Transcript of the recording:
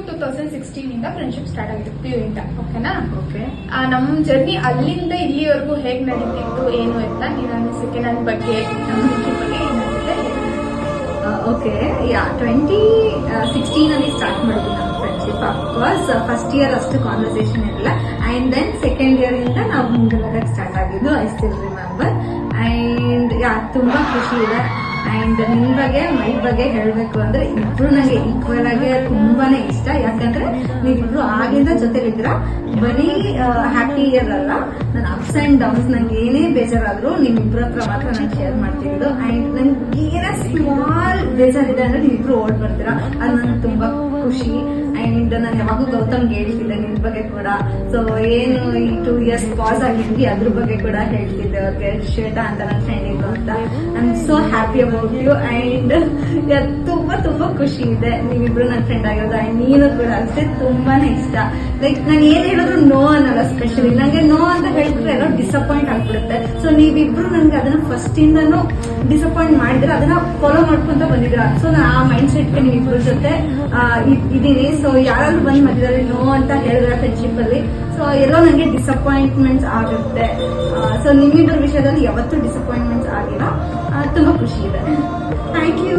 2016 ಇಂದ friendship start ಆಗಿತ್ತು PU ಇಂದ. ಓಕೆನಾ? ಓಕೆ. ನಮ್ ಜರ್ನಿ ಅಲ್ಲಿಂದ ಇಲ್ಲಿವರೆಗೂ ಹೇಗ್ ನಡೀತಿತ್ತು ಏನು ಅಂತ ನೀನು ಅನಿಸಿಕೆ ನನ್ನ ಬಗ್ಗೆ ನಮ್ಮ ಫ್ರೆಂಡ್ಶಿಪ್ ಬಗ್ಗೆ ಏನಾಗುತ್ತೆ? ಓಕೆ, 2016 ಅಲ್ಲಿ ಸ್ಟಾರ್ಟ್ ಮಾಡಿದ್ವಿ ನಮ್ಮ ಫ್ರೆಂಡ್ಶಿಪ್. ಅಫ್ಕೋರ್ಸ್ ಫಸ್ಟ್ ಇಯರ್ ಅಷ್ಟು ಕಾನ್ವರ್ಸೇಷನ್ ಇರಲಿಲ್ಲ, ಅಂಡ್ ದೆನ್ ಸೆಕೆಂಡ್ ಇಯರ್ ಇಂದ ನಾವು ಮುಂದೆ ಸ್ಟಾರ್ಟ್ ಆಗಿದ್ದು. I still remember. ಅಂಡ್ ತುಂಬಾ ಖುಷಿ ಇದೆ. ಅಂಡ್ ನಿನ್ ಬಗ್ಗೆ ಮೈ ಬಗ್ಗೆ ಹೇಳ್ಬೇಕು ಅಂದ್ರೆ ಇಬ್ರು ನಂಗೆ ಈಕ್ವಲ್ ಆಗಿ ತುಂಬಾನೇ ಇಷ್ಟ. ಯಾಕಂದ್ರೆ ನೀವಿಬ್ರು ಆಗಿಂದ ಜೊತೆಲಿದ್ರ ಬರೀ ಹ್ಯಾಪಿ ಇಯರ್ ಅಲ್ಲ, ನನ್ನ ಅಪ್ಸ್ ಅಂಡ್ ಡೌನ್ಸ್ ನಂಗೆ ಏನೇ ಬೇಜಾರಾದ್ರೂ ನಿಮ್ಮಿಬ್ರ ಹತ್ರ ಮಾತ್ರ ನಾನು ಶೇರ್ ಮಾಡ್ತಿದ್ದು. ಅಂಡ್ ನನ್ಗೆ ಏನೇ ಸ್ಮಾಲ್ ಬೇಜಾರಿದೆ ಅಂದ್ರೆ ನೀವಿಬ್ರು ಓಡ್ ಬರ್ತೀರಾ, ಅದು ನನ್ಗೆ ತುಂಬಾ ಖುಷಿ. ಅಂಡ್ ನಾನು ಯಾವಾಗೂ ಗೌತಮ್ಗೆ ಹೇಳ್ತಿದ್ದೆ ನಿನ್ ಬಗ್ಗೆ ಕೂಡ. ಸೊ ಏನು ಈ 2 years ಪಾಸ್ ಆಗಿದ್ವಿ ಅದ್ರ ಬಗ್ಗೆ ಕೂಡ ಹೇಳ್ತಿದ್ದೆ ಅವ್ರಿಗೆ. ಶ್ವೇತಾ ಅಂತ ನನ್ನ ಫ್ರೆಂಡ್ ಇದ್ದು ಅಂತ. I am so happy about you. And ತುಂಬಾ ತುಂಬಾ ಖುಷಿ ಇದೆ ನೀವಿಬ್ರು ನನ್ನ ಫ್ರೆಂಡ್ ಆಗಿರೋದು. ಅಂಡ್ ನೀನು ಕೂಡ ಅಷ್ಟೇ ತುಂಬಾನೇ ಇಷ್ಟ. ಲೈಕ್ ನಾನು ಏನ್ ಹೇಳಿದ್ರು ನೋ ಅನ್ನಲ್ಲ. ಸ್ಪೆಷಲಿ ನಂಗೆ ನೋ ಅಂತ ಹೇಳಿದ್ರೆ ಎಲ್ಲೋ ಡಿಸಪಾಯಿಂಟ್ ಆಗ್ಬಿಡುತ್ತೆ. ಸೊ ನೀವಿಬ್ರು ನನ್ಗೆ ಅದನ್ನ ಫಸ್ಟ್ ಇಂದನೂ ಡಿಸಪಾಯಿಂಟ್ ಮಾಡಿದ್ರೆ ಅದನ್ನ ಫಾಲೋ ಮಾಡ್ಕೊಂತ ಬಂದಿದ್ರ. ಸೊ ನಾನು ಆ ಮೈಂಡ್ ಸೆಟ್ಗೆ ನೀವಿಬ್ರ ಜೊತೆ ಇದೀನಿ. ಸೊ ಯಾರಾದ್ರೂ ಬಂದ್ ಮಧ್ಯದಲ್ಲಿ ನೋ ಅಂತ ಹೇಳಿದ್ರೆ ಫ್ರೆಂಡ್ಶಿಪ್ ಅಲ್ಲಿ, ಸೊ ಎಲ್ಲೋ ನಂಗೆ ಡಿಸಪಾಯಿಂಟ್ಮೆಂಟ್ಸ್ ಆಗುತ್ತೆ. ಸೊ ನಿಮ್ಮಿಬ್ಬರ ವಿಷಯದಲ್ಲಿ ಯಾವತ್ತೂ ಡಿಸಪಾಯಿಂಟ್ಮೆಂಟ್ಸ್ ಆಗಿಲ್ಲ. ತುಂಬಾ ಖುಷಿ ಇದೆ. Thank you.